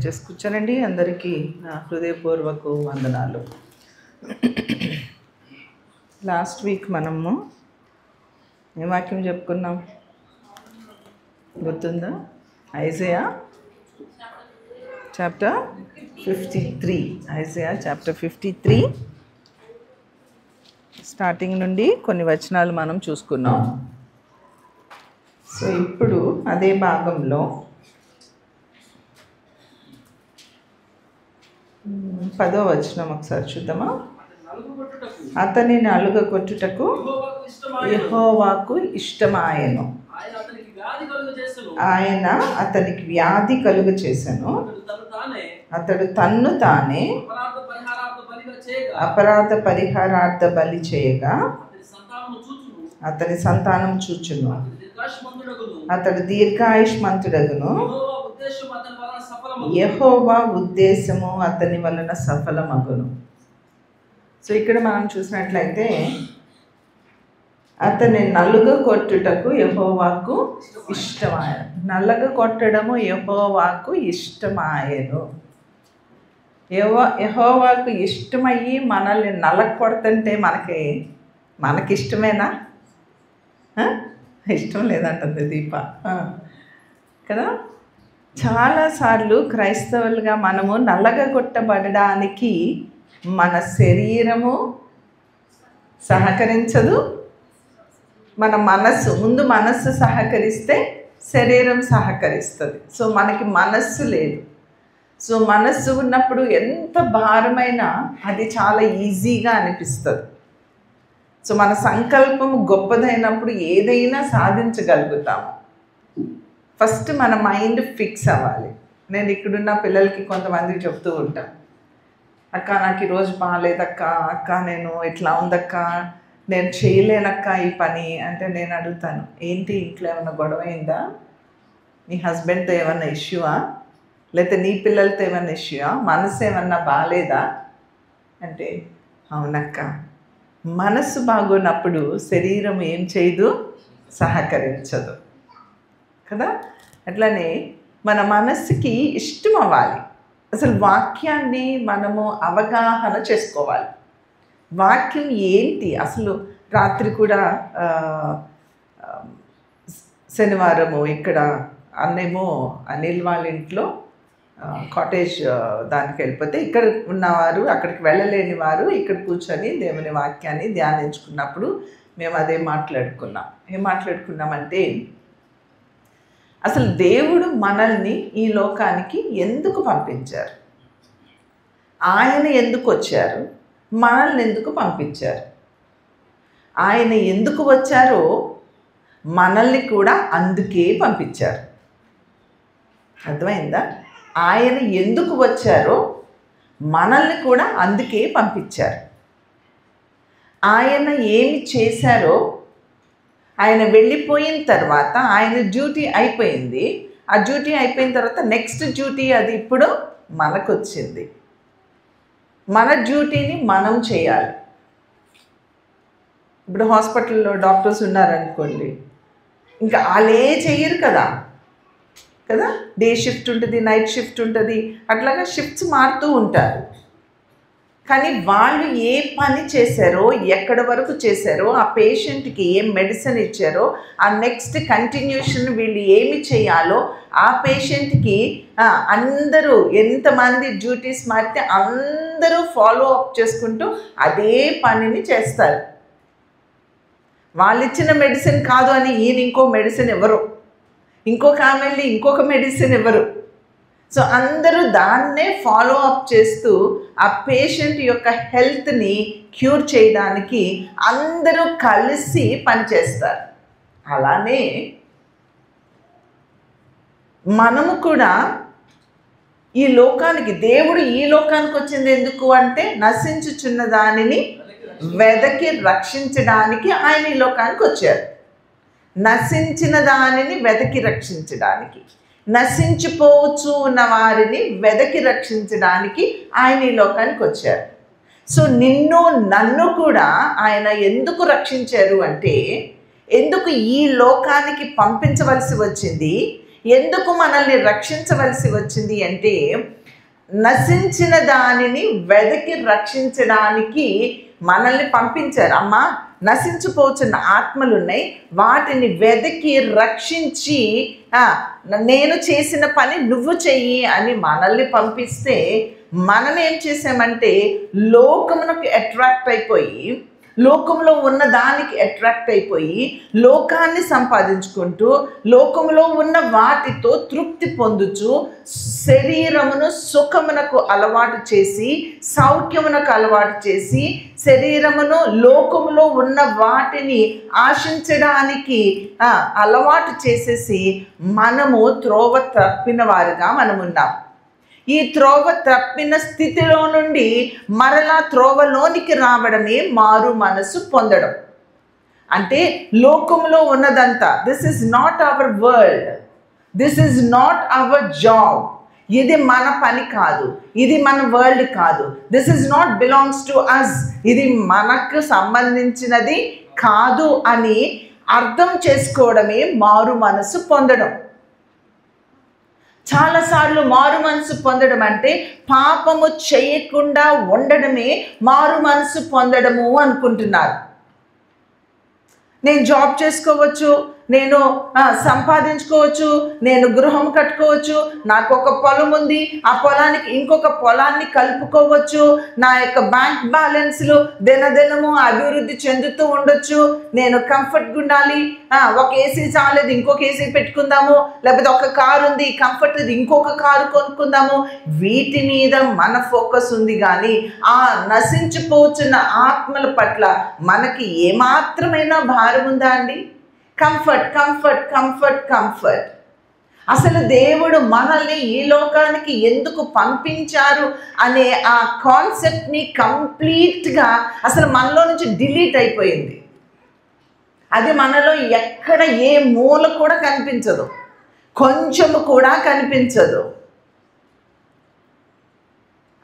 దయచేసి కూర్చోనండి. అందరికీ నా హృదయపూర్వక వందనాలు. లాస్ట్ వీక్ మనము ఏ వాక్యం చెప్పుకున్నాం గుర్తుందా? Isaiah chapter 53. Isaiah chapter 53 starting నుండి కొన్ని వచనాలు మనం చూసుకున్నాం. సో ఇప్పుడు అదే భాగంలో 10వ వచనం ఒకసారి చూద్దామా? అతని నలుగగొట్టుటకు యెహోవాకు ఇష్టమాయెను, ఆయన అతనికి వ్యాధి కలుగ చేసెను, అతడు తన్ను తానే అపరాధ పరిహారార్థ బలి చేయగా అతని సంతానం చూచును, అతడు దీర్ఘాయుష్మంతుడగును, యెహోవా ఉద్దేశము అతని వలన సఫలమగును. సో ఇక్కడ మనం చూసినట్లయితే అతని నలుగ కొట్టుటకు యెహోవాకు ఇష్టమాయెను. నల్లగ కొట్టడము యెహోవాకు ఇష్టమాయెను. యెహోవాకు ఇష్టమయ్యి మనల్ని నలగ కొడుతుంటే మనకి ఇష్టమేనా? ఇష్టం లేదంటుంది దీప కదా. చాలాసార్లు క్రైస్తవులుగా మనము నల్లగొట్టబడడానికి మన శరీరము సహకరించదు, మన మనస్సు సహకరిస్తే శరీరం సహకరిస్తుంది. సో మనకి మనస్సు లేదు. సో మనస్సు ఉన్నప్పుడు ఎంత భారమైనా అది చాలా ఈజీగా అనిపిస్తుంది. సో మన సంకల్పము గొప్పదైనప్పుడు ఏదైనా సాధించగలుగుతాము. ఫస్ట్ మన మైండ్ ఫిక్స్ అవ్వాలి. నేను ఇక్కడున్న పిల్లలకి కొంతమందికి చెప్తూ ఉంటాను, అక్క నాకు ఈరోజు బాగాలేదక్క, అక్క నేను ఇట్లా ఉందక్క, నేను చేయలేనక్క ఈ పని అంటే నేను అడుగుతాను, ఏంటి ఇంట్లో ఏమన్నా గొడవ అయిందా? నీ హస్బెండ్తో ఏమన్నా ఇష్యూవా? లేకపోతే నీ పిల్లలతో ఏమన్నా ఇష్యూవా? మనసు ఏమన్నా బాగాలేదా అంటే అవునక్క. మనసు బాగున్నప్పుడు శరీరం ఏం చేయదు, సహకరించదు కదా. అట్లనే మన మనస్సుకి ఇష్టం అవ్వాలి. అసలు వాక్యాన్ని మనము అవగాహన చేసుకోవాలి. వాక్యం ఏంటి అసలు? రాత్రి కూడా శనివారము ఇక్కడ అన్నేమో అనిల్ వాళ్ళ ఇంట్లో కాటేజ్ దానికి వెళ్ళిపోతే ఇక్కడ ఉన్నవారు అక్కడికి వెళ్ళలేని వారు ఇక్కడ కూర్చొని దేవుని వాక్యాన్ని ధ్యానించుకున్నప్పుడు మేము అదే మాట్లాడుకున్నాం. ఏం మాట్లాడుకున్నామంటే అసలు దేవుడు మనల్ని ఈ లోకానికి ఎందుకు పంపించారు, ఆయన ఎందుకు వచ్చారు, మనల్ని ఎందుకు పంపించారు, ఆయన ఎందుకు వచ్చారో మనల్ని కూడా అందుకే పంపించారు. అర్థమైందా? ఆయన ఎందుకు వచ్చారో మనల్ని కూడా అందుకే పంపించారు. ఆయన ఏమి చేశారో, ఆయన వెళ్ళిపోయిన తర్వాత ఆయన డ్యూటీ అయిపోయింది. ఆ డ్యూటీ అయిపోయిన తర్వాత నెక్స్ట్ డ్యూటీ అది ఇప్పుడు మనకు వచ్చింది. మన డ్యూటీని మనం చేయాలి. ఇప్పుడు హాస్పిటల్లో డాక్టర్స్ ఉన్నారనుకోండి, ఇంకా వాళ్ళే చెయ్యరు కదా. డే షిఫ్ట్ ఉంటుంది, నైట్ షిఫ్ట్ ఉంటుంది, అట్లాగా షిఫ్ట్స్ మారుతూ ఉంటారు. కానీ వాళ్ళు ఏ పని చేశారో, ఎక్కడి వరకు చేశారో, ఆ పేషెంట్కి ఏం మెడిసిన్ ఇచ్చారో, ఆ నెక్స్ట్ కంటిన్యూషన్ వీళ్ళు ఏమి చేయాలో, ఆ పేషెంట్కి అందరూ ఎంతమంది డ్యూటీస్ మారితే అందరూ ఫాలో అప్ చేసుకుంటూ అదే పనిని చేస్తారు. వాళ్ళు ఇచ్చిన మెడిసిన్ కాదు అని ఈయన ఇంకో మెడిసిన్ ఇవ్వరు, ఇంకొక ఆమె వెళ్ళి ఇంకొక మెడిసిన్ ఇవ్వరు. సో అందరూ దాన్నే ఫాలో అప్ చేస్తూ ఆ పేషెంట్ యొక్క హెల్త్ని క్యూర్ చేయడానికి అందరూ కలిసి పనిచేస్తారు. అలానే మనము కూడా ఈ లోకానికి, దేవుడు ఈ లోకానికి వచ్చింది ఎందుకు అంటే నశించుచున్న దానిని వెదకి రక్షించడానికి ఆయన ఈ లోకానికి వచ్చారు. నశించిన దానిని వెదకి రక్షించడానికి, నశించిపోవచ్చు ఉన్న వారిని వెదకి రక్షించడానికి ఆయన ఈ లోకానికి వచ్చారు. సో నిన్ను నన్ను కూడా ఆయన ఎందుకు రక్షించారు అంటే, ఎందుకు ఈ లోకానికి పంపించవలసి వచ్చింది, ఎందుకు మనల్ని రక్షించవలసి వచ్చింది అంటే, నశించిన దానిని వెదకి రక్షించడానికి మనల్ని పంపించారు. అమ్మా, నశించిపోతున్న ఆత్మలు ఉన్నాయి, వాటిని వెదకి రక్షించి నేను చేసిన పని నువ్వు చెయ్యి అని మనల్ని పంపిస్తే, మనం ఏం చేసామంటే లోకమునకు అట్రాక్ట్ అయిపోయి, లోకంలో ఉన్న దానికి అట్రాక్ట్ అయిపోయి లోకాన్ని సంపాదించుకుంటూ లోకంలో ఉన్న వాటితో తృప్తి పొందుచు శరీరమును సుఖమునకు అలవాటు చేసి, సౌఖ్యమునకు అలవాటు చేసి, శరీరమును లోకములో ఉన్న వాటిని ఆశించడానికి అలవాటు చేసేసి మనము త్రోవ తప్పిన వారుగా మనమున్నాం. ఈ త్రోవ తప్పిన స్థితిలో నుండి మరలా త్రోవలోనికి రావడమే మారు మనసు పొందడం. అంటే లోకంలో ఉన్నదంతా, this is not our world, this is not our job, ఇది మన పని కాదు, ఇది మన వరల్డ్ కాదు, this is not belongs to us, ఇది మనకు సంబంధించినది కాదు అని అర్థం చేసుకోవడమే మారు మనసు పొందడం. చాలాసార్లు మారు మనసు పొందడం అంటే పాపము చేయకుండా ఉండడమే మారు మనసు పొందడము అనుకుంటున్నారు. నేను జాబ్ చేసుకోవచ్చు, నేను సంపాదించుకోవచ్చు, నేను గృహం కట్టుకోవచ్చు, నాకు ఒక పొలం ఉంది, ఆ పొలానికి ఇంకొక పొలాన్ని కలుపుకోవచ్చు, నా యొక్క బ్యాంక్ బ్యాలెన్స్లు దినదినము అభివృద్ధి చెందుతూ ఉండొచ్చు, నేను కంఫర్ట్గా ఉండాలి, ఒక ఏసీ చాలేదు ఇంకొక ఏసీ పెట్టుకుందాము, లేకపోతే ఒక కారు ఉంది కంఫర్ట్ ఇంకొక కారు కొనుక్కుందాము. వీటి మీద మన ఫోకస్ ఉంది కానీ ఆ నశించిపోతున్న ఆత్మల పట్ల మనకి ఏమాత్రమైనా భారం ఉందా అండి? Comfort comfort comfort comfort. అసలు దేవుడు మనల్ని ఈ లోకానికి ఎందుకు పంపించారు అనే ఆ కాన్సెప్ట్ని కంప్లీట్గా అసలు మనలో నుంచి డిలీట్ అయిపోయింది. అది మనలో ఎక్కడ ఏ మూల కూడా కనిపించదు, కొంచెము కూడా కనిపించదు.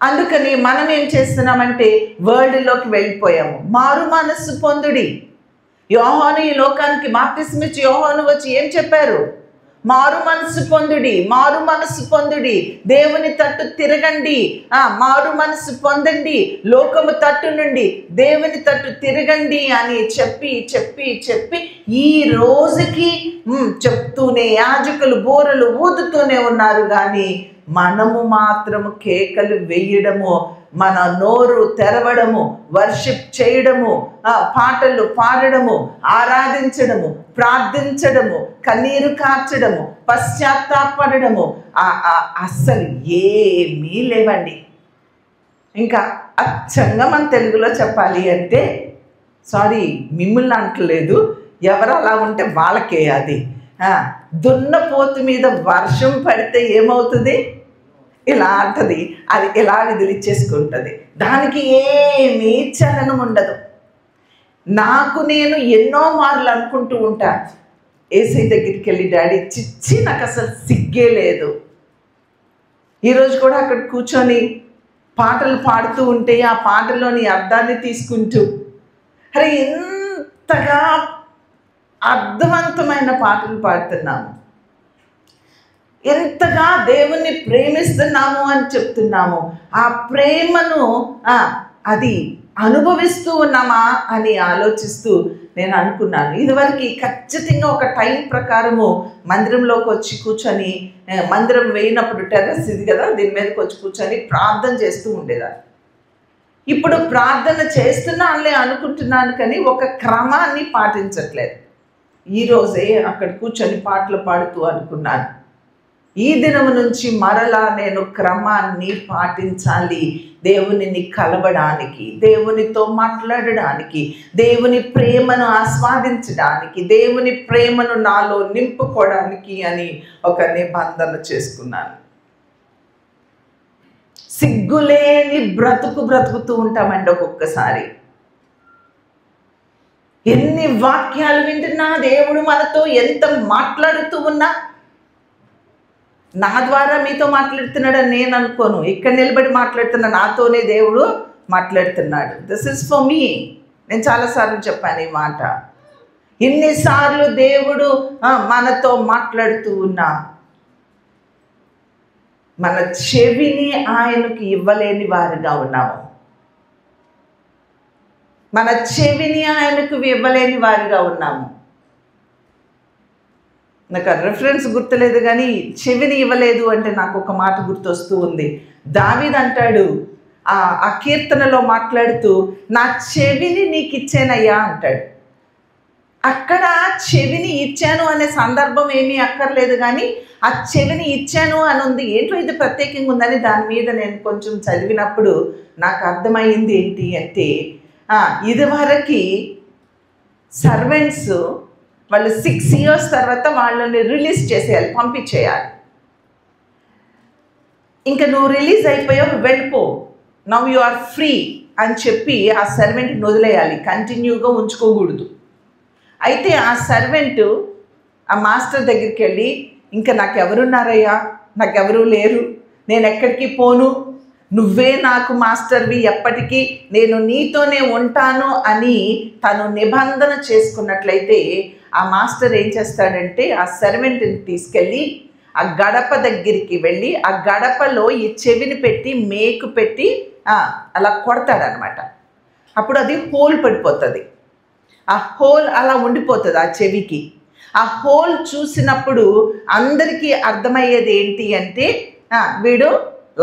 అందుకని మనం ఏం చేస్తున్నామంటే వరల్డ్లోకి వెళ్ళిపోయాము. మారు మనస్సు పొందుడి. యోహాను ఈ లోకానికి బాప్తిస్మిచ్చి యోహాను వచ్చి ఏం చెప్పారు? మారు మనసు పొందుడి, మారు మనసు పొందుడి, దేవుని తట్టు తిరగండి, మారు మనసు పొందండి, లోకము తట్టు నుండి దేవుని తట్టు తిరగండి అని చెప్పి చెప్పి చెప్పి ఈ రోజుకి చెప్తూనే యాజకులు బోరలు ఊదుతూనే ఉన్నారు. కానీ మనము మాత్రము కేకలు వేయడము, మన నోరు తెరవడము, వర్షిప్ చేయడము, పాటలు పాడడము, ఆరాధించడము, ప్రార్థించడము, కన్నీరు కార్చడము, పశ్చాత్తాపడము అస్సలు ఏమీ లేవండి. ఇంకా అచ్చంగా మన తెలుగులో చెప్పాలి అంటే, సారీ మిమ్మల్ని అంటలేదు, ఎవరు అలా ఉంటే వాళ్ళకే అది. దున్నపోతు మీద వర్షం పడితే ఏమవుతుంది? ఇలా అంటది, అది ఇలా విదిలిచ్చేసుకుంటుంది, దానికి ఏమీ చలనం ఉండదు. నేను ఎన్నో మార్లు అనుకుంటూ ఉంటాను, ఏసీ దగ్గరికి వెళ్ళి డాడీ చిచ్చి నాకు అసలు సిగ్గే లేదు. ఈరోజు కూడా అక్కడ కూర్చొని పాటలు పాడుతూ ఉంటే ఆ పాటలోని అర్థాన్ని తీసుకుంటూ, అరే ఎంతగా అర్థవంతమైన పాటలు పాడుతున్నాము, ఎంతగా దేవుణ్ణి ప్రేమిస్తున్నాము అని చెప్తున్నాము. ఆ ప్రేమను అది అనుభవిస్తూ ఉన్నామా అని ఆలోచిస్తూ నేను అనుకున్నాను. ఇదివరకు ఖచ్చితంగా ఒక టైం ప్రకారము మందిరంలోకి వచ్చి కూర్చొని, మందిరం వేయినప్పుడు టెర్రస్ ఇది కదా, దీని మీదకి వచ్చి కూర్చొని ప్రార్థన చేస్తూ ఉండేదాన్ని. ఇప్పుడు ప్రార్థన చేస్తున్నానులే అనుకుంటున్నాను కానీ ఒక క్రమాన్ని పాటించట్లేదు. ఈరోజే అక్కడ కూర్చొని పాటలు పాడుతూ అనుకున్నాను, ఈ దినము నుంచి మరలా నేను క్రమాన్ని పాటించాలి, దేవునిని కలవడానికి, దేవునితో మాట్లాడడానికి, దేవుని ప్రేమను ఆస్వాదించడానికి, దేవుని ప్రేమను నాలో నింపుకోవడానికి అని ఒక నిబంధన చేసుకున్నాను. సిగ్గులేని బ్రతుకుతూ ఉంటామండి ఒక్కొక్కసారి. ఎన్ని వాక్యాలు వింటున్నా, దేవుడు మనతో ఎంత మాట్లాడుతూ ఉన్నా, నా ద్వారా మీతో మాట్లాడుతున్నాడని నేను అనుకోను. ఇక్కడ నిలబడి మాట్లాడుతున్నా, నాతోనే దేవుడు మాట్లాడుతున్నాడు. This is for me. నేను చాలాసార్లు చెప్పాను ఈ మాట. ఇన్నిసార్లు దేవుడు మనతో మాట్లాడుతూ ఉన్నా మన చెవిని ఆయనకు ఇవ్వలేని వారుగా ఉన్నాము. మన చెవిని ఆయనకు ఇవ్వలేని వారుగా ఉన్నాము. నాకు ఆ రెఫరెన్స్ గుర్తులేదు, కానీ చెవిని ఇవ్వలేదు అంటే నాకు ఒక మాట గుర్తొస్తూ ఉంది. దావీదు అంటాడు ఆ కీర్తనలో మాట్లాడుతూ, నా చెవిని నీకు ఇచ్చానయ్యా అంటాడు. అక్కడ చెవిని ఇచ్చాను అనే సందర్భం ఏమీ అక్కర్లేదు, కానీ ఆ చెవిని ఇచ్చాను అని ఉంది. ఏంటో ఇది ప్రత్యేకంగా ఉందని దాని మీద నేను కొంచెం చదివినప్పుడు నాకు అర్థమైంది ఏంటి అంటే, ఇదివరకు సర్వెంట్స్ వాళ్ళు 6 years తర్వాత వాళ్ళని రిలీజ్ చేసేయాలి, పంపించేయాలి. ఇంకా నువ్వు రిలీజ్ అయిపోయావు, వెళ్ళిపో, నవ్ యు ఆర్ ఫ్రీ అని చెప్పి ఆ సర్వెంట్ని వదిలేయాలి, కంటిన్యూగా ఉంచుకోకూడదు. అయితే ఆ సర్వెంట్ ఆ మాస్టర్ దగ్గరికి వెళ్ళి, ఇంకా నాకెవరున్నారయ్యా, నాకెవరూ లేరు, నేను ఎక్కడికి పోను, నువ్వే నాకు మాస్టర్వి, ఎప్పటికీ నేను నీతోనే ఉంటాను అని తను నిబంధన చేసుకున్నట్లయితే ఆ మాస్టర్ ఏం చేస్తాడంటే ఆ సర్వెంట్ని తీసుకెళ్ళి ఆ గడప దగ్గరికి వెళ్ళి ఆ గడపలో ఈ చెవిని పెట్టి మేకు పెట్టి అలా కొడతాడనమాట. అప్పుడు అది హోల్ పడిపోతుంది. ఆ హోల్ అలా ఉండిపోతుంది ఆ చెవికి. ఆ హోల్ చూసినప్పుడు అందరికీ అర్థమయ్యేది ఏంటి అంటే వీడు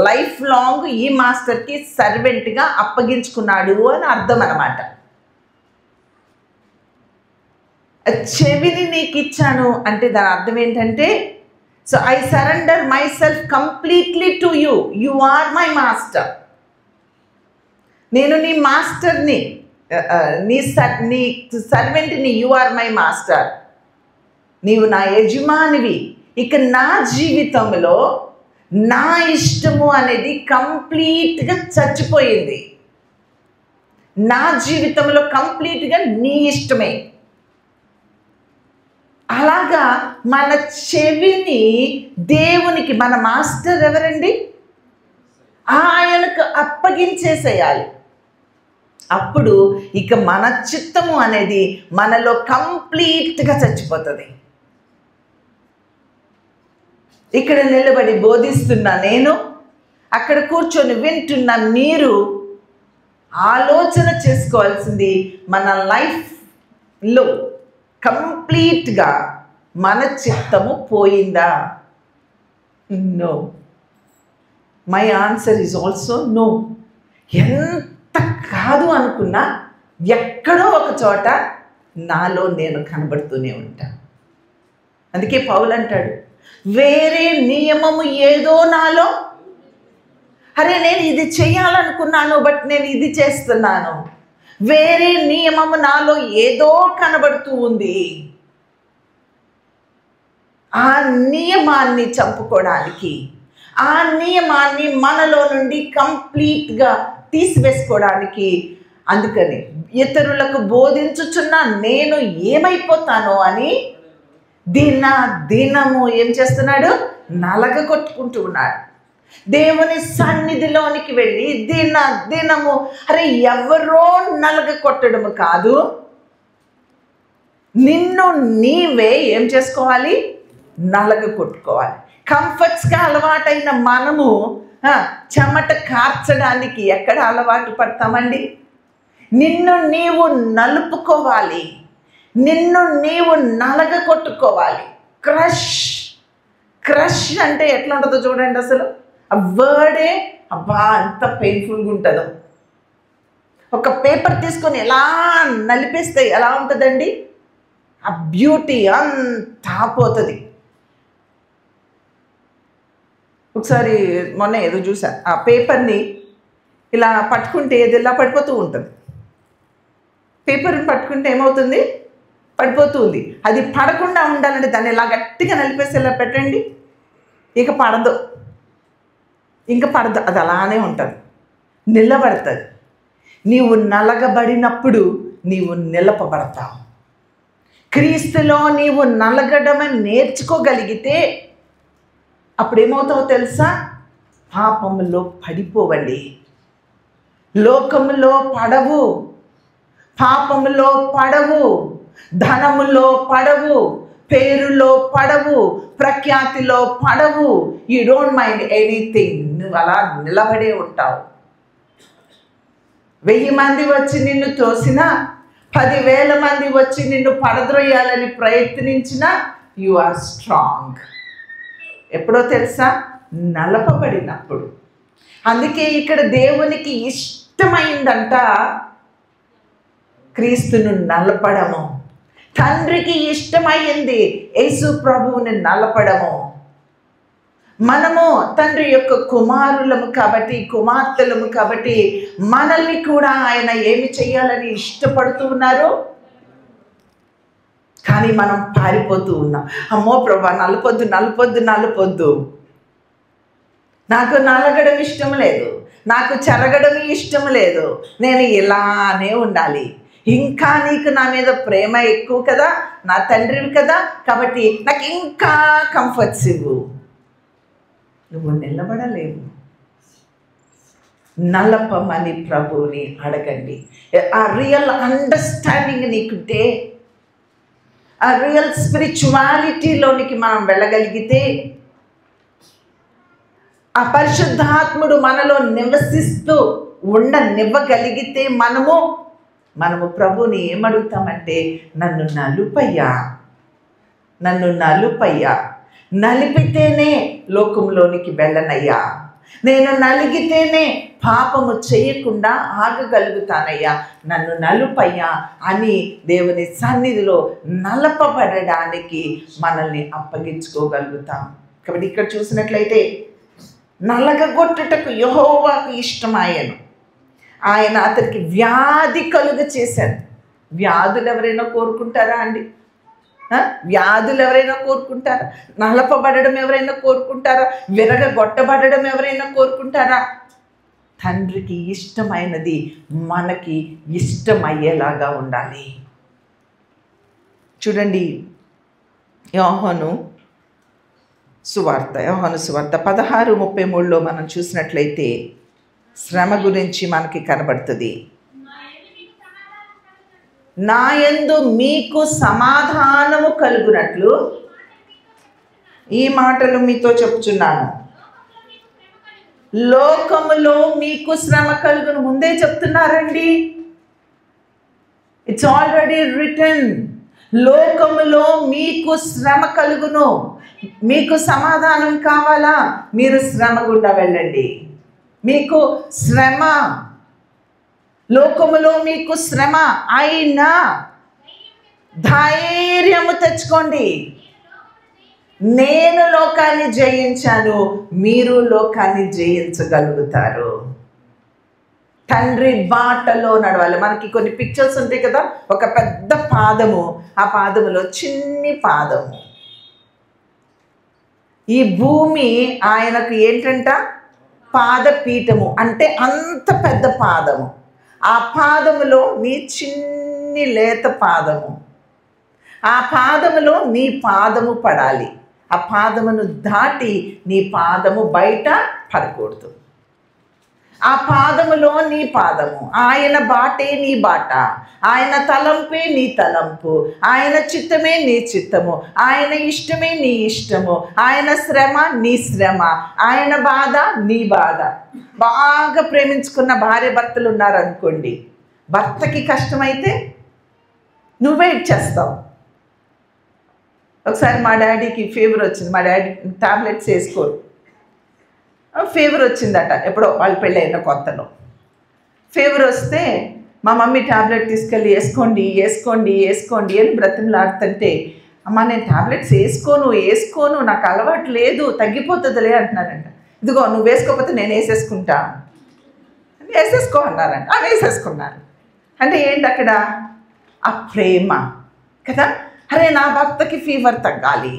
లైఫ్ లాంగ్ ఈ మాస్టర్కి సర్వెంట్గా అప్పగించుకున్నాడు అని అర్థం అన్నమాట. చెవిని నీకు ఇచ్చాను అంటే దాని అర్థం ఏంటంటే, so I surrender myself completely to you, you are my master. నేను నీ మాస్టర్ని, నీ సర్వెంట్ని, యు ఆర్ మై మాస్టర్, నీవు నా యజమానివి. ఇక నా జీవితంలో నా ఇష్టము అనేది కంప్లీట్గా చచ్చిపోయింది. నా జీవితంలో కంప్లీట్గా నీ ఇష్టమే. అలాగా మన చెవిని దేవునికి, మన మాస్టర్ ఎవరండి, ఆయనకు అప్పగించేసేయాలి. అప్పుడు ఇక మన చిత్తము అనేది మనలో కంప్లీట్గా చచ్చిపోతుంది. ఇక్కడ నిలబడి బోధిస్తున్నా నేను, అక్కడ కూర్చొని వింటున్న మీరు ఆలోచన చేసుకోవాల్సింది, మన లైఫ్లో కంప్లీట్గా మన చిత్తము పోయిందా? No. My answer is also no. ఎంత కాదు అనుకున్నా ఎక్కడో ఒక చోట నాలో నేను కనబడుతూనే ఉంటాను. అందుకే పౌలు అంటాడు, వేరే నియమము ఏదో నాలో, అరే నేను ఇది చేయాలనుకున్నాను బట్ నేను ఇది చేస్తున్నాను, వేరే నియమము నాలో ఏదో కనబడుతూ ఉంది. ఆ నియమాన్ని చంపుకోవడానికి, ఆ నియమాన్ని మనలో నుండి కంప్లీట్గా తీసివేసుకోవడానికి, అందుకని ఇతరులకు బోధించుచున్నా నేను ఏమైపోతానో అని దినము ఏం చేస్తున్నాడు, నలగ కొట్టుకుంటూ ఉన్నాడు. దేవుని సన్నిధిలోనికి వెళ్ళి దినము, అరే ఎవరో నలగ కొట్టడము కాదు, నిన్ను నీవే ఏం చేసుకోవాలి, నలగ కొట్టుకోవాలి. కంఫర్ట్స్గా అలవాటైన మనము చెమట కార్చడానికి ఎక్కడ అలవాటు పడతామండి? నిన్ను నీవు నలుపుకోవాలి, నిన్ను నీవు నలగ కొట్టుకోవాలి. క్రష్ అంటే ఎట్లా ఉంటుందో చూడండి. అసలు ఆ వర్డే అబ్బా అంత పెయిన్ఫుల్గా ఉంటుందో. ఒక పేపర్ తీసుకొని ఎలా నలిపేస్తే ఎలా ఉంటుందండి, ఆ బ్యూటీ అంతా పోతుంది. ఒకసారి మొన్న ఏదో చూసా, ఆ పేపర్ని ఇలా పట్టుకుంటే ఏది ఇలా పడిపోతూ ఉంటుంది. పేపర్ని పట్టుకుంటే ఏమవుతుంది, పడిపోతుంది. అది పడకుండా ఉండాలంటే దాన్ని ఇలా గట్టిగా నలిపేసి ఇలా పెట్టండి, ఇక పడదు, ఇంకా పడదు, అది అలానే ఉంటుంది, నిలబడుతుంది. నీవు నలగబడినప్పుడు నీవు నిలపబడతావు. క్రీస్తులో నీవు నలగడమని నేర్చుకోగలిగితే అప్పుడు ఏమవుతావో తెలుసా, పాపములో పడిపోవండి, లోకములో పడవు, పాపములో పడవు, ధనములో పడవు, పేరులో పడవు, ప్రఖ్యాతిలో పడవు. You don't mind anything. నువ్వు అలా నిలబడే ఉంటావు. 1000 మంది వచ్చి నిన్ను తోసినా, 10,000 మంది వచ్చి నిన్ను పడద్రోయాలని ప్రయత్నించినా యు ఆర్ స్ట్రాంగ్. ఎప్పుడో తెలుసా? నలపబడినప్పుడు. అందుకే ఇక్కడ దేవునికి ఇష్టమైందంట క్రీస్తును నలపడము. తండ్రికి ఇష్టమైంది యేసు ప్రభువుని నలపడము. మనము తండ్రి యొక్క కుమారులము కాబట్టి, కుమార్తెలము కాబట్టి మనల్ని కూడా ఆయన ఏమి చేయాలని ఇష్టపడుతూ ఉన్నారు. కానీ మనం పారిపోతూ ఉన్నాం. అమ్మో ప్రభా, నలపొద్దు నలపొద్దు నలపొద్దు, నాకు నలగడం ఇష్టం లేదు, నాకు చెరగడం ఇష్టం లేదు, నేను ఇలానే ఉండాలి. ఇంకా నీకు నా మీద ప్రేమ ఎక్కువ కదా, నా తండ్రివి కదా, కాబట్టి నాకు ఇంకా కంఫర్ట్స్ ఇవ్వు. నువ్వు నిలబడలేవు. నలపమని ప్రభువుని అడగండి. ఆ రియల్ అండర్స్టాండింగ్ నీకుంటే, ఆ రియల్ స్పిరిచువాలిటీలోనికి మనం వెళ్ళగలిగితే, ఆ పరిశుద్ధాత్ముడు మనలో నివసిస్తూ ఉండనివ్వగలిగితే మనము ప్రభుని ఏమడుగుతామంటే, నన్ను నలుపయ్యా, నన్ను నలుపయ్యా, నలిపితేనే లోకంలోనికి వెళ్ళనయ్యా, నేను నలిగితేనే పాపము చేయకుండా ఆగగలుగుతానయ్యా, నన్ను నలుపయ్యా అని దేవుని సన్నిధిలో నలపబడడానికి మనల్ని అప్పగించుకోగలుగుతాం. కాబట్టి ఇక్కడ చూసినట్లయితే నలగగొట్టుటకు యెహోవాకు ఇష్టమాయను. ఆయన అతనికి వ్యాధి కలుగ చేశాడు. వ్యాధులు ఎవరైనా కోరుకుంటారా అండి? వ్యాధులు ఎవరైనా కోరుకుంటారా? నలపబడడం ఎవరైనా కోరుకుంటారా? విరగగొట్టబడడం ఎవరైనా కోరుకుంటారా? తండ్రికి ఇష్టమైనది మనకి ఇష్టమయ్యేలాగా ఉండాలి. చూడండి, యోహాను సువార్త 16:33లో మనం చూసినట్లయితే శ్రమ గురించి మనకి కనబడుతుంది. నా యందు మీకు సమాధానము కలుగునట్లు ఈ మాటలు మీతో చెప్తున్నాను. లోకములో మీకు శ్రమ కలుగును. ముందే చెప్తున్నారండి. It's already written. లోకములో మీకు శ్రమ కలుగును. మీకు సమాధానం కావాలా? మీరు శ్రమ గుండా వెళ్ళండి. మీకు శ్రమ, లోకములో మీకు శ్రమ అయినా ధైర్యము తెచ్చుకోండి. నేను లోకాన్ని జయించాను, మీరు లోకాన్ని జయించగలుగుతారు. తండ్రి బాటలో నడవాలి. మనకి కొన్ని పిక్చర్స్ ఉంటాయి కదా, ఒక పెద్ద పాదము, ఆ పాదములో చిన్ని పాదము. ఈ భూమి ఆయనకు ఏంటంట? పాదపీఠము. అంటే అంత పెద్ద పాదము. ఆ పాదములో నీ చిన్ని లేత పాదము, ఆ పాదములో నీ పాదము పడాలి. ఆ పాదమును దాటి నీ పాదము బయట పడకూడదు. ఆ పాదములో నీ పాదము, ఆయన బాటే నీ బాట, ఆయన తలంపే నీ తలంపు, ఆయన చిత్తమే నీ చిత్తము, ఆయన ఇష్టమే నీ ఇష్టము, ఆయన శ్రమ నీ శ్రమ, ఆయన బాధ నీ బాధ. బాగా ప్రేమించుకున్న భార్య భర్తలు ఉన్నారనుకోండి, భర్తకి కష్టమైతే నువ్వే ఇచ్చేస్తావు. ఒకసారి మా డాడీకి ఫీవర్ వచ్చింది. మా డాడీ టాబ్లెట్స్ వేసుకోరు. ఫీవర్ వచ్చిందట, ఎప్పుడో వాళ్ళు పెళ్ళైన కొత్తలో. ఫీవర్ వస్తే మా మమ్మీ టాబ్లెట్ తీసుకెళ్ళి వేసుకోండి వేసుకోండి వేసుకోండి అని బ్రతిమలాడుతుంటే, అమ్మ నేను టాబ్లెట్స్ వేసుకోను, నాకు అలవాటు లేదు, తగ్గిపోతుందిలే అంటున్నారంట. ఇదిగో నువ్వు వేసుకోకపోతే నేను వేసేసుకుంటా, వేసేసుకో అన్నారంట. వేసేసుకున్నారు. అంటే ఏంటి అక్కడ? ఆ ప్రేమ కదా. అరే నా భర్తకి ఫీవర్ తగ్గాలి,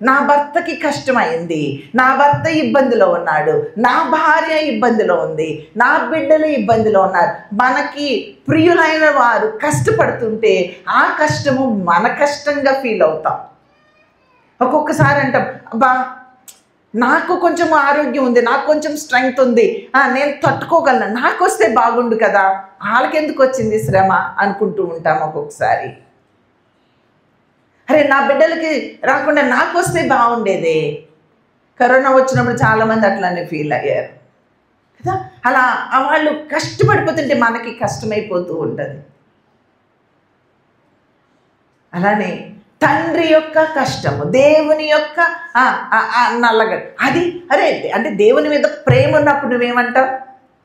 నా భర్తకి కష్టమైంది, నా భర్త ఇబ్బందిలో ఉన్నాడు, నా భార్య ఇబ్బందిలో ఉంది, నా బిడ్డలు ఇబ్బందిలో ఉన్నారు, మనకి ప్రియులైన వారు కష్టపడుతుంటే ఆ కష్టము మన కష్టంగా ఫీల్ అవుతాం. ఒక్కొక్కసారి అంటాం, అబ్బా నాకు కొంచెం ఆరోగ్యం ఉంది, నాకు కొంచెం స్ట్రెంగ్త్ ఉంది, నేను తట్టుకోగలను, నాకు వస్తే బాగుండు కదా, వాళ్ళకెందుకు వచ్చింది శ్రమ అనుకుంటూ ఉంటాం ఒక్కొక్కసారి. అరే నా బిడ్డలకి రాకుండా నాకు వస్తే బాగుండేదే. కరోనా వచ్చినప్పుడు చాలామంది అట్లానే ఫీల్ అయ్యారు కదా. అలా వాళ్ళు కష్టపడిపోతుంటే మనకి కష్టమైపోతూ ఉంటుంది. అలానే తండ్రి యొక్క కష్టము, దేవుని యొక్క నల్లగడ్డ, అది అరే అంటే దేవుని మీద ప్రేమ ఉన్నప్పుడు నువ్వేమంటావు,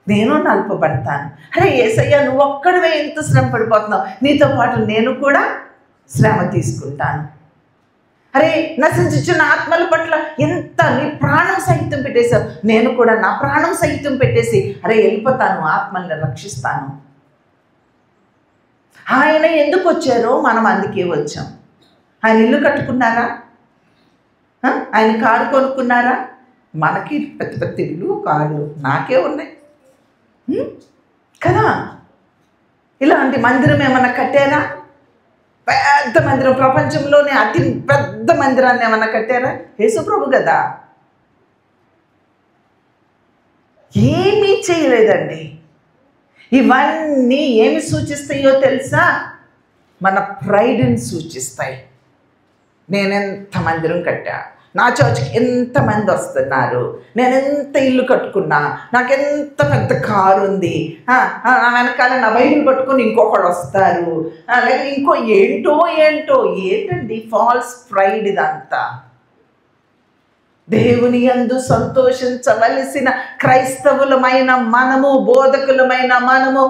నేను నలపబడతాను. అరే యేసయ్య నువ్వు ఒక్కడివే ఎంత శ్రమ పడిపోతున్నావు, నీతో పాటు నేను కూడా శ్రమ తీసుకుంటాను. అరే నశించుచున్న ఆత్మల పట్ల ఎంత నీ ప్రాణం సహితం పెట్టేశావు, నేను కూడా నా ప్రాణం సహితం పెట్టేసి అరే వెళ్ళిపోతాను, ఆత్మల్ని రక్షిస్తాను. ఆయన ఎందుకు వచ్చారో మనం అందుకే వచ్చాం. ఆయన ఇల్లు కట్టుకున్నారా, ఆయన కారు కొనుక్కున్నారా? మనకి పెద్ద పెద్ద ఇల్లు కారు నాకే ఉన్నాయి కదా. ఇలాంటి మందిరం ఏమన్నా కట్టారా? పెద్ద మందిరం, ప్రపంచంలోనే అతి పెద్ద మందిరాన్ని ఏమన్నా కట్టారా? యేసుప్రభు కదా. ఏమీ చేయలేదండి. ఇవన్నీ ఏమి సూచిస్తాయో తెలుసా? మన ప్రైడ్ని సూచిస్తాయి. నేనెంత మందిరం కట్టా, నా చర్చ్కి ఎంతమంది వస్తున్నారు, నేను ఎంత ఇల్లు కట్టుకున్నా, నాకెంత పెద్ద కారు ఉంది, వెనకాల నా బైబిల్ పట్టుకొని ఇంకొకడు వస్తారు, లేక ఇంకో ఏంటండి ఫాల్స్ ప్రైడ్ ఇదంతా. దేవుని యందు సంతోషించవలసిన క్రైస్తవులమైన మనము, బోధకులమైన మనము,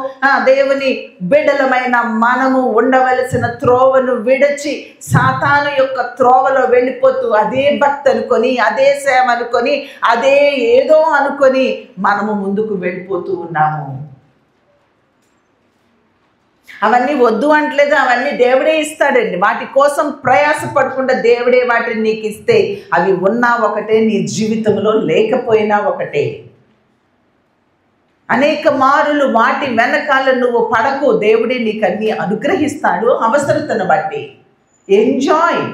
దేవుని బిడ్డలమైన మనము ఉండవలసిన త్రోవను విడిచి సాతాను యొక్క త్రోవలో వెళ్ళిపోతూ అదే భక్తి అనుకొని, అదే సేవ అనుకొని, అదే ఏదో అనుకొని మనము ముందుకు వెళ్ళిపోతూ ఉన్నాము. అవన్నీ వద్దు అంటలేదు, అవన్నీ దేవుడే ఇస్తాడండి. వాటి కోసం ప్రయాసపడకుండా దేవుడే వాటిని నీకు ఇస్తే అవి ఉన్నా ఒకటే, నీ జీవితంలో లేకపోయినా ఒకటే. అనేక మారులు వాటి వెనకాల నువ్వు పడకు, దేవుడే నీకు అన్ని అనుగ్రహిస్తాడు అవసరతను బట్టి. Enjoy,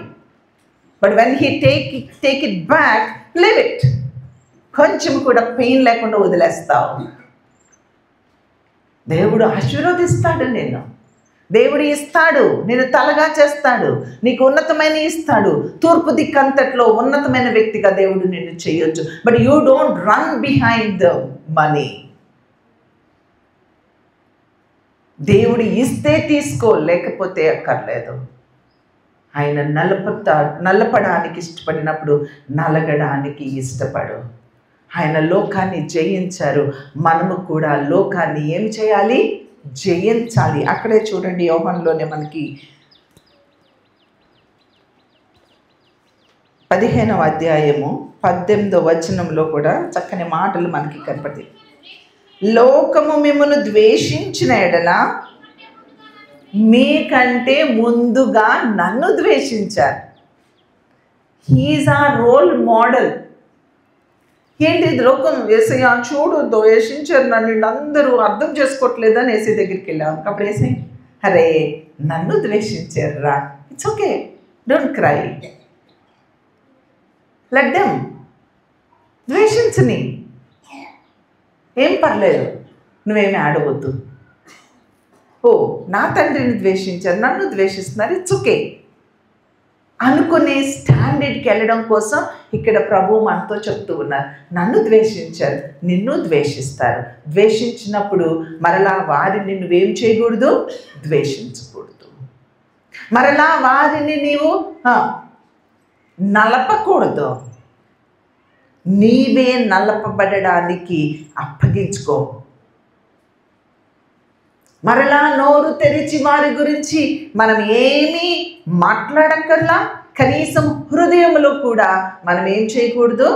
but when he take it back, live it. కొంచెం కూడా పెయిన్ లేకుండా వదిలేస్తావు. దేవుడు ఆశీర్వదిస్తాడు, దేవుడు ఇస్తాడు, నేను తలగా చేస్తాడు, నీకు ఉన్నతమైన ఇస్తాడు. తూర్పు దిక్కంతట్లో ఉన్నతమైన వ్యక్తిగా దేవుడు నిన్ను చేయొచ్చు. But you don't run behind the money. దేవుడు ఇస్తే తీసుకో, లేకపోతే అక్కర్లేదు. ఆయన నలపడానికి ఇష్టపడినప్పుడు నలగడానికి ఇష్టపడు. ఆయన లోకాన్ని జయించారు, మనము కూడా లోకాన్ని ఏం చేయాలి, జయించాలి. అక్కడే చూడండి, యోహానులోనే మనకి 15వ అధ్యాయము 18వ వచనంలో కూడా చక్కని మాటలు మనకి కనపడతాయి. లోకము మిమ్మును ద్వేషించిన ఎడల మీకంటే ముందుగా నన్ను ద్వేషించారు. He is our role model. ఏంటి ఇది లోకం, యేసయ్య చూడు ద్వేషించారు నన్ను, వీళ్ళందరూ అర్థం చేసుకోవట్లేదని ఏసీ దగ్గరికి వెళ్ళాం. అప్పుడు ఏసీ అరే నన్ను ద్వేషించారు రా, it's okay, don't cry, let them, ద్వేషించని, ఏం పర్లేదు, నువ్వేమీ ఆడవద్దు. ఓ నా తండ్రిని ద్వేషించారు, నన్ను ద్వేషిస్తున్నారు, ఇట్స్ ఓకే అనుకునే స్టాండర్డ్కి వెళ్ళడం కోసం ఇక్కడ ప్రభు మనతో చెప్తూ ఉన్నారు. నన్ను ద్వేషించారు, నిన్ను ద్వేషిస్తారు. ద్వేషించినప్పుడు మరలా వారిని నువ్వేం చేయకూడదు, ద్వేషించకూడదు. మరలా వారిని నీవు నలపకూడదు. నీవే నలపబడడానికి అప్పగించుకో. మరలా నోరు తెరిచి వారి గురించి మనం ఏమీ మాట్లాడక్కర్లా. కనీసం హృదయంలో కూడా మనం ఏం చేయకూడదు,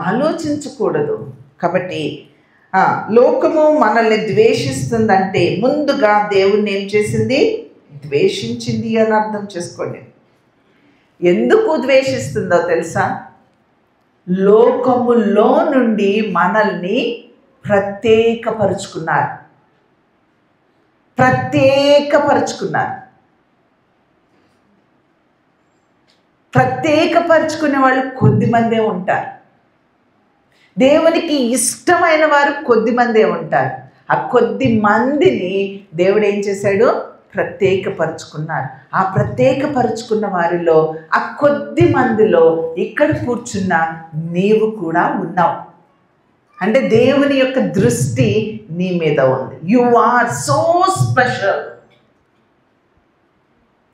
ఆలోచించకూడదు. కాబట్టి లోకము మనల్ని ద్వేషిస్తుందంటే ముందుగా దేవుణ్ణి ఏం చేసింది, ద్వేషించింది అని అర్థం చేసుకోండి. ఎందుకు ద్వేషిస్తుందో తెలుసా? లోకములో నుండి మనల్ని ప్రత్యేకపరుచుకున్నారు. ప్రత్యేకపరుచుకునే వాళ్ళు కొద్దిమందే ఉంటారు. దేవునికి ఇష్టమైన వారు కొద్దిమందే ఉంటారు. ఆ కొద్ది మందిని దేవుడు ఏం చేశాడు, ప్రత్యేకపరుచుకున్నారు. ఆ ప్రత్యేకపరుచుకున్న వారిలో ఆ కొద్ది మందిలో ఇక్కడ కూర్చున్న నీవు కూడా ఉన్నావు. అంటే దేవుని యొక్క దృష్టి నీ మీద ఉంది. You are so special.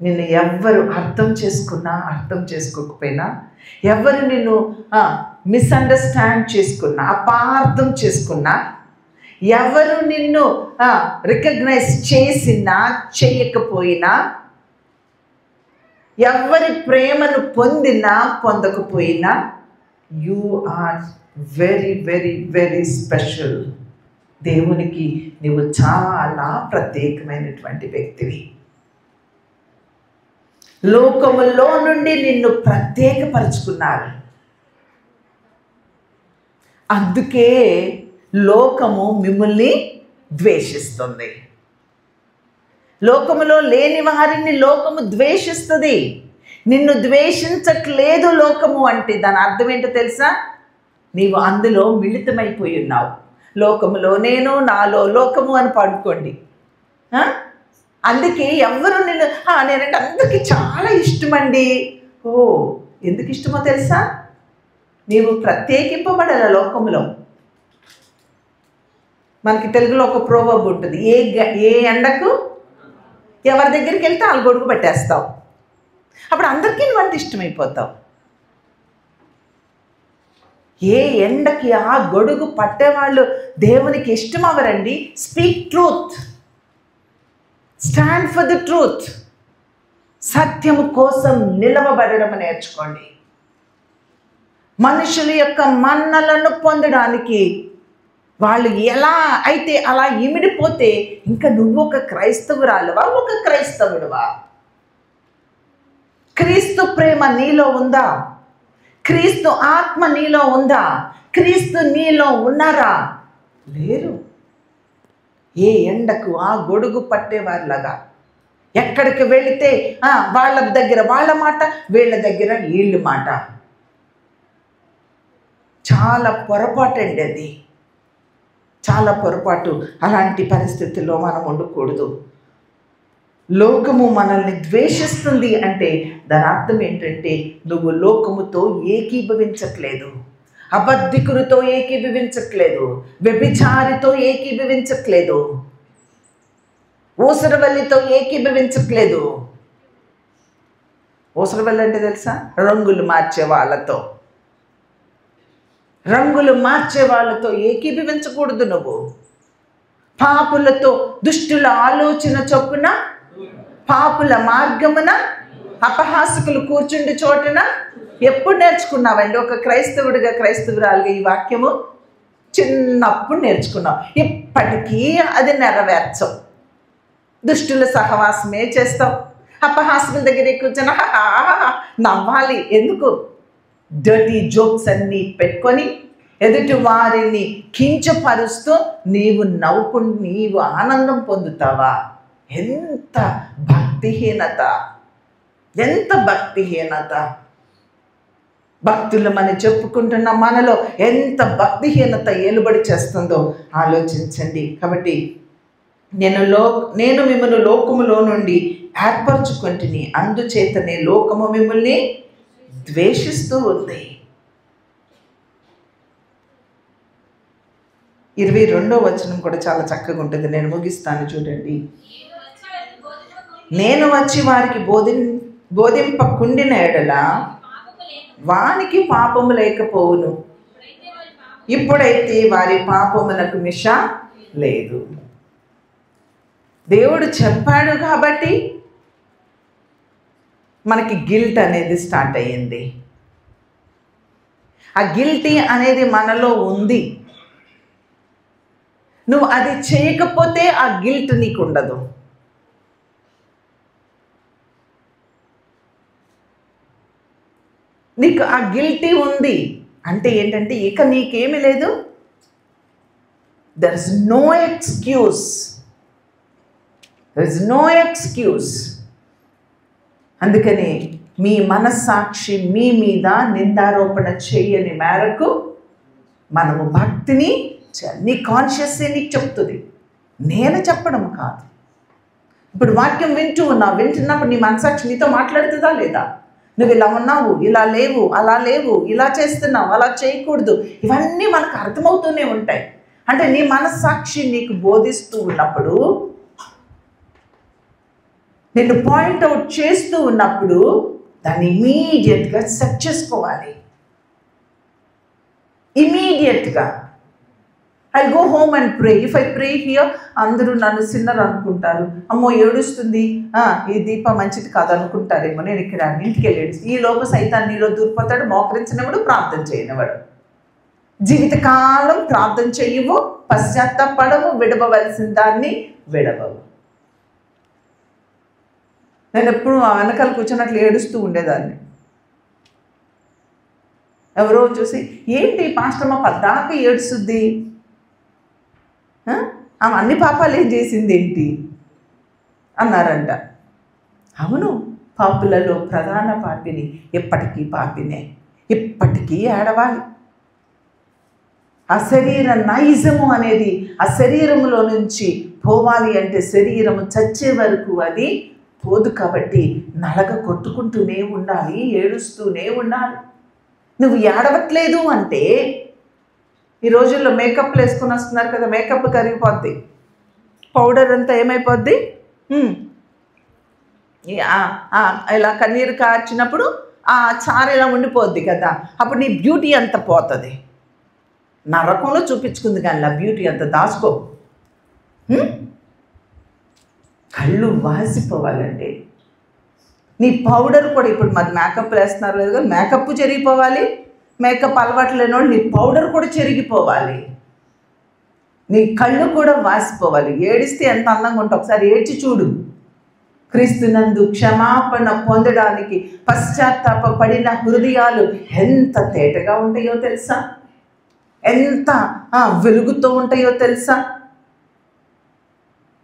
నిన్ను ఎవ్వరు అర్థం చేసుకున్నా అర్థం చేసుకోకపోయినా, ఎవరు నిన్ను మిస్అండర్స్టాండ్ చేసుకున్నా, అపార్థం చేసుకున్నా, ఎవరు నిన్ను రికగ్నైజ్ చేసినా చేయకపోయినా, ఎవరి ప్రేమను పొందినా పొందకపోయినా, you are very very very special. దేవునికి నీవు చాలా ప్రత్యేకమైనటువంటి వ్యక్తివి. లోకములో నుండి నిన్ను ప్రత్యేకపరుచుకున్నారు. అందుకే లోకము మిమ్మల్ని ద్వేషిస్తుంది. లోకములో లేని వారిని లోకము ద్వేషిస్తుంది. నిన్ను ద్వేషించట్లేదు లోకము అంటే దాని అర్థం ఏంటో తెలుసా? నీవు అందులో మిళితమైపోయి ఉన్నావు. లోకములో నేను, నాలో లోకము అని పడుకోండి. అందుకే ఎవరు నిన్ను నేనంటే అందరికీ చాలా ఇష్టమండి. ఎందుకు ఇష్టమో తెలుసా? నీవు ప్రత్యేకింపబడాల లోకములో. మనకి తెలుగులో ఒక ప్రోవర్బ్ ఉంటుంది, ఏ ఎండకు ఎవరి దగ్గరికి వెళ్తే వాళ్ళు గొడుగు పెట్టేస్తావు. అప్పుడు అందరికీ నువ్వు అంత ఇష్టమైపోతావు. ఏ ఎండకి ఆ గొడుగు పట్టేవాళ్ళు దేవునికి ఇష్టం అవ్వరండి. Speak truth, stand for the truth. సత్యము కోసం నిలవబడడం నేర్చుకోండి. మనుషుల యొక్క మన్నలను పొందడానికి వాళ్ళు ఎలా అయితే అలా ఇమిడిపోతే ఇంకా నువ్వు ఒక క్రైస్తవురాలువా, ఒక క్రైస్తవుడువా? క్రీస్తు ప్రేమ నీలో ఉందా? క్రీస్తు ఆత్మ నీలో ఉందా? క్రీస్తు నీలో ఉన్నారా? లేరు. ఏ ఎండకు ఆ గొడుగు పట్టేవారిలాగా ఎక్కడికి వెళితే వాళ్ళ దగ్గర వాళ్ళ మాట, వీళ్ళ దగ్గర వీళ్ళ మాట. చాలా పొరపాటు అండి అది, చాలా పొరపాటు. అలాంటి పరిస్థితుల్లో మనం ఉండకూడదు. లోకము మనల్ని ద్వేషిస్తుంది అంటే దాని అర్థం ఏంటంటే నువ్వు లోకముతో ఏకీభవించట్లేదు, అబద్ధికుడితో ఏకీభవించట్లేదు, వ్యభిచారితో ఏకీభవించట్లేదు, ఊసరవల్లితో ఏకీభవించట్లేదు. ఊసరవల్లి అంటే తెలుసా? రంగులు మార్చే వాళ్ళతో, రంగులు మార్చే వాళ్ళతో ఏకీభవించకూడదు. నువ్వు పాపులతో, దుష్టుల ఆలోచన చొప్పున, పాపుల మార్గమున, అపహాసకులు కూర్చుండి చోటున. ఎప్పుడు నేర్చుకున్నావండి? ఒక క్రైస్తవుడిగా, క్రైస్తవురాలుగా ఈ వాక్యము చిన్నప్పుడు నేర్చుకున్నావు. ఇప్పటికీ అది నెరవేర్చవు. దుష్టుల సహవాసమే చేస్తావు. అపహాసకుల దగ్గర కూర్చొని నవ్వాలి. ఎందుకు? డర్టీ జోక్స్ అన్నీ పెట్టుకొని ఎదుటి వారిని కించపరుస్తూ నీవు నవ్వుకుంటూ నీవు ఆనందం పొందుతావా? ఎంత భక్తిహీనత, ఎంత భక్తిహీనత! భక్తులమని చెప్పుకుంటున్న మనలో ఎంత భక్తిహీనత ఏలుబడి చేస్తుందో ఆలోచించండి. కాబట్టి నేను మిమ్మల్ని లోకములో నుండి ఏర్పరచుకుంటుని, అందుచేతనే లోకము మిమ్మల్ని ద్వేషిస్తూ ఉంది. 22వ వచనం కూడా చాలా చక్కగా ఉంటుంది. నేను ముగిస్తాను, చూడండి. నేను వచ్చి వారికి బోధింపకుండిన ఎడల వానికి పాపము లేకపోవును. ఇప్పుడైతే వారి పాపములకు మిష లేదు. దేవుడు చెప్పాడు కాబట్టి మనకి గిల్ట్ అనేది స్టార్ట్ అయ్యింది. ఆ గిల్టీ అనేది మనలో ఉంది. నువ్వు అది చేయకపోతే ఆ గిల్ట్ నీకు ఉండదు. నీకు ఆ గిల్టీ ఉంది అంటే ఏంటంటే ఇక నీకేమీ లేదు. There is no excuse, there is no excuse. అందుకని మీ మనస్సాక్షి మీ మీద నిందారోపణ చేయని మేరకు మనము భక్తిని నీ కాన్షియస్సే నీకు చెప్తుంది, నేను చెప్పడం కాదు. ఇప్పుడు వాక్యం వింటున్నప్పుడు నీ మనసాక్షి నీతో మాట్లాడుతుందా లేదా? నువ్వు ఇలా ఉన్నావు, ఇలా లేవు, అలా లేవు, ఇలా చేస్తున్నావు, అలా చేయకూడదు, ఇవన్నీ మనకు అర్థమవుతూనే ఉంటాయి. అంటే నీ మనస్సాక్షి నీకు బోధిస్తూ ఉన్నప్పుడు, నిన్ను పాయింట్అవుట్ చేస్తూ ఉన్నప్పుడు దాన్ని ఇమీడియట్గా సెట్ చేసుకోవాలి. ఇమీడియట్గా I go home and pray. If I pray here అందరూ నన్ను సిన్నర్ అనుకుంటారు, అమ్మో ఏడుస్తుంది, ఈ దీపం మంచిది కాదు అనుకుంటారేమో, నేను ఇక్కడ ఇంటికి వెళ్ళి ఏడుస్తుంది. ఈ లోపు సైతాన్ని నీలో దూరిపోతాడు, మోకరించినవాడు, ప్రార్థన చేయనివాడు. జీవితకాలం ప్రార్థన చెయ్యవు, పశ్చాత్తాపడవు, విడవవలసిన దాన్ని విడవవు. నేను ఎప్పుడు వెనకాల కూర్చున్నట్లు ఏడుస్తూ ఉండేదాన్ని. ఎవరో చూసి, ఏంటి పాస్టమ్మ పద్దాక ఏడుస్తుంది, ఆమె అన్ని పాపాలు ఏం చేసింది ఏంటి అన్నారంట. అవును, పాపులలో ప్రధాన పాపిని, ఎప్పటికీ పాపినే, ఇప్పటికీ ఏడవాలి. ఆ శరీర నైజము అనేది ఆ శరీరములో నుంచి పోవాలి అంటే శరీరము చచ్చే వరకు అది పోదు. కాబట్టి నలగ కొట్టుకుంటూనే ఉండాలి, ఏడుస్తూనే ఉండాలి. నువ్వు ఏడవట్లేదు అంటే, ఈ రోజుల్లో మేకప్లు వేసుకొని వస్తున్నారు కదా, మేకప్ కరిగిపోద్ది, పౌడర్ అంతా ఏమైపోద్ది, ఇలా కన్నీరు కార్చినప్పుడు ఆ చారు ఇలా ఉండిపోద్ది కదా, అప్పుడు నీ బ్యూటీ అంతా పోతుంది. నరకంలో చూపించుకుంది కానీ ఆ బ్యూటీ అంతా దాచుకో. కళ్ళు వాసిపోవాలండి. నీ పౌడర్ కూడా, ఇప్పుడు మరి మేకప్ వేస్తున్నారు లేదు కదా, మేకప్ చెరిగిపోవాలి. మేకప్ అలవాటు లేని వాళ్ళు నీ పౌడర్ కూడా చెరిగిపోవాలి. నీ కళ్ళు కూడా వాసిపోవాలి. ఏడిస్తే ఎంత అందంగా ఉంటావు, ఒకసారి ఏడ్చి చూడు. క్రీస్తునందు క్షమాపణ పొందడానికి పశ్చాత్తాపడిన హృదయాలు ఎంత తేటగా ఉంటాయో తెలుసా, ఎంత వెలుగుతూ ఉంటాయో తెలుసా.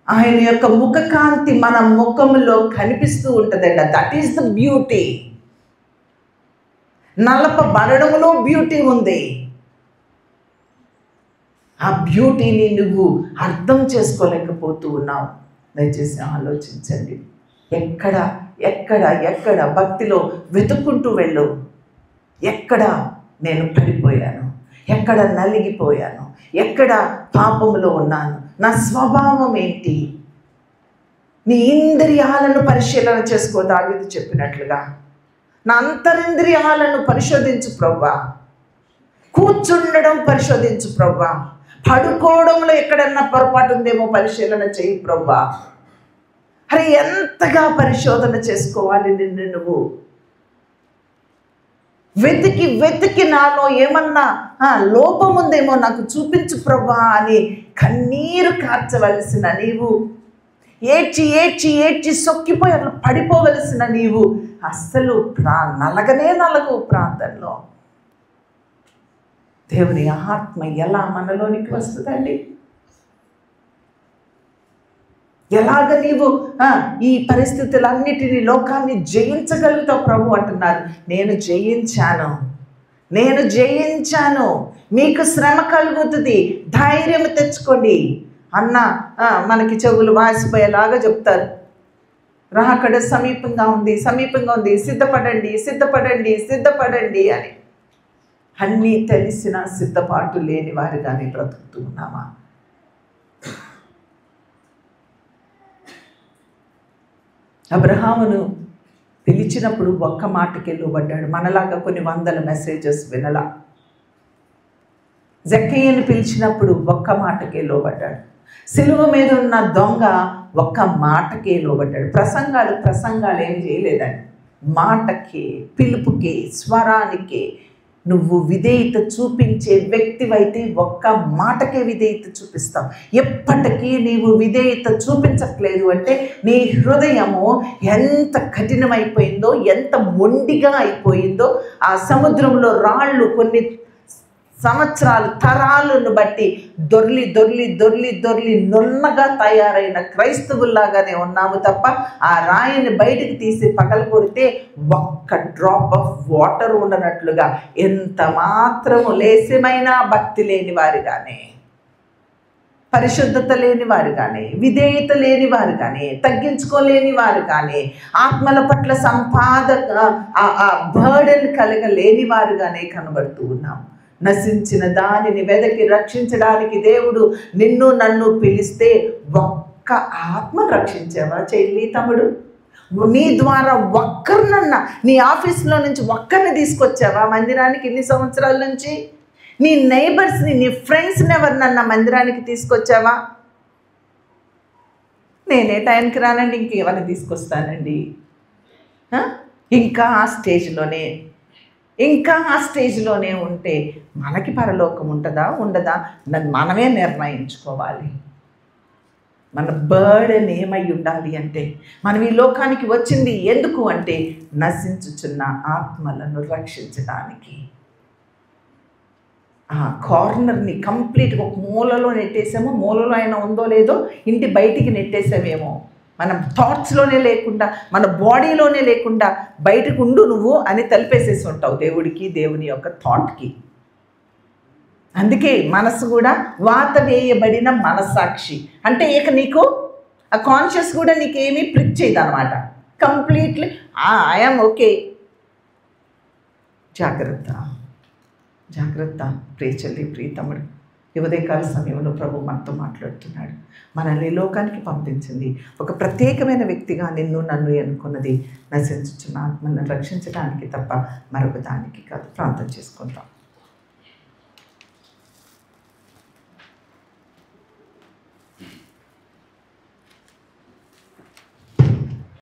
ఆయన యొక్క ముఖకాంతి మన ముఖంలో కనిపిస్తూ ఉంటుందంట. That is the beauty. నలపబడడంలో బ్యూటీ ఉంది. ఆ బ్యూటీని నువ్వు అర్థం చేసుకోలేకపోతూ ఉన్నావు. దయచేసి ఆలోచించండి. ఎక్కడ ఎక్కడ ఎక్కడ భక్తిలో వెతుక్కుంటూ వెళ్ళు. ఎక్కడ నేను పడిపోయాను, ఎక్కడ నలిగిపోయాను, ఎక్కడ పాపములో ఉన్నాను, నా స్వభావం ఏంటి. నీ ఇంద్రియాలను పరిశీలన చేసుకో. దావీదు చెప్పినట్లుగా నా అంతరింద్రియాలను పరిశోధించు ప్రభువా. కూర్చుండడం పరిశోధించు ప్రభువా. పడుకోవడంలో ఎక్కడన్నా పొరపాటు ఉందేమో పరిశీలన చేయి ప్రభువా. అరే ఎంతగా పరిశోధన చేసుకోవాలి నిన్ను నువ్వు. వెతికి వెతికి నాలో ఏమన్నా లోపం ఉందేమో నాకు చూపించు ప్రభువా అని కన్నీరు కార్చవలసిన నీవు, ఏడ్చి ఏడ్చి ఏడ్చి సొక్కిపోయి అట్లా పడిపోవలసిన నీవు అస్సలు నలగవు ప్రాంతంలో. దేవుని ఆత్మ ఎలా మనలోనికి వస్తుందండి? ఎలాగ నీవు ఈ పరిస్థితులన్నిటినీ, లోకాన్ని జయించగలుగుతావు? ప్రభు అంటున్నారు, నేను జయించాను. మీకు శ్రమ కలుగుతుంది, ధైర్యం తెచ్చుకోండి అన్న మనకి చెవులు వాసిపోయేలాగా చెప్తారు. రాకడ సమీపంగా ఉంది, సిద్ధపడండి అని. అన్నీ తెలిసిన సిద్ధపాటు లేని వారిగానే బ్రతుకుతూ ఉన్నామా? అబ్రహామును పిలిచినప్పుడు ఒక్క మాటకి లోబడ్డాడు. మనలాగా కొన్ని వందల మెసేజెస్ వినలా. జక్కయ్యను పిలిచినప్పుడు ఒక్క మాటకే లోబడ్డాడు. సిలువ మీద ఉన్న దొంగ ఒక్క మాటకే లోబడ్డాడు. ప్రసంగాలు ఏం చేయలేదండి. మాటకే, పిలుపుకే, స్వరానికే నువ్వు విధేయత చూపించే వ్యక్తివైతే ఒక్క మాటకే విధేయత చూపిస్తావు. ఎప్పటికీ నీవు విధేయత చూపించట్లేదు అంటే నీ హృదయము ఎంత కఠినమైపోయిందో, ఎంత మొండిగా అయిపోయిందో. ఆ సముద్రంలో రాళ్ళు కొన్ని సంవత్సరాలు, తరాలను బట్టి దొర్లి నున్నగా తయారైన క్రైస్తవుల్లాగానే ఉన్నాము తప్ప ఆ రాయిని బయటకు తీసి పగల కొడితే ఒక్క డ్రాప్ ఆఫ్ వాటర్ ఉండనట్లుగా ఎంత మాత్రము లేశమైనా భక్తి లేని వారిగానే. పరిశుద్ధత లేని వారు కానీ, విధేయత లేని వారు కానీ, తగ్గించుకోలేని వారు కానీ, ఆత్మల పట్ల బర్డెన్ కలగలేని వారుగానే కనబడుతూ ఉన్నాం. నశించిన దానిని వెదకి రక్షించడానికి దేవుడు నిన్ను నన్ను పిలిస్తే ఒక్క ఆత్మను రక్షించావా చెల్లి తమ్ముడు? నీ ద్వారా ఒక్కరినన్నా, నీ ఆఫీస్లో నుంచి ఒక్కరిని తీసుకొచ్చావా మందిరానికి ఇన్ని సంవత్సరాల నుంచి? నీ నైబర్స్ని, నీ ఫ్రెండ్స్ని ఎవరినన్నా మందిరానికి తీసుకొచ్చావా? నేనే టైంకి రానండి, ఇంకెవరిని తీసుకొస్తానండి? ఇంకా ఆ స్టేజ్లోనే ఉంటే మనకి పరలోకం ఉంటుందా ఉండదా? మనమే నిర్ణయించుకోవాలి. మన బర్డెన్ ఏమై ఉండాలి అంటే, మనం ఈ లోకానికి వచ్చింది ఎందుకు అంటే నశించుచున్న ఆత్మలను రక్షించడానికి. ఆ కార్నర్ని కంప్లీట్గా ఒక మూలలో నెట్టేసామో, మూలలో అయినా ఉందో లేదో ఇంటి బయటికి నెట్టేసామేమో, మన థాట్స్లోనే లేకుండా, మన బాడీలోనే లేకుండా బయటకు ఉండు నువ్వు అని తలిపేసేసి ఉంటావు దేవుడికి, దేవుని యొక్క థాట్కి. అందుకే మనసు కూడా వాత వేయబడిన మనస్సాక్షి అంటే ఇక నీకు ఆ కాన్షియస్ కూడా నీకేమీ ప్రిక్ చేయదు అనమాట. Completely I'm okay. జాగ్రత్త ప్రియ చెల్లి, ప్రియ తమ్ముడు. ఈ ఉదయకాల సమయంలో ప్రభు మనతో మాట్లాడుతున్నాడు. మనల్ని లోకానికి పంపించింది ఒక ప్రత్యేకమైన వ్యక్తిగా నిన్ను నన్ను ఎన్నుకున్నది నశించుచున్న ఆత్మలను రక్షించడానికి తప్ప మరొక దానికి కాదు. ప్రార్థన చేసుకుంటాం.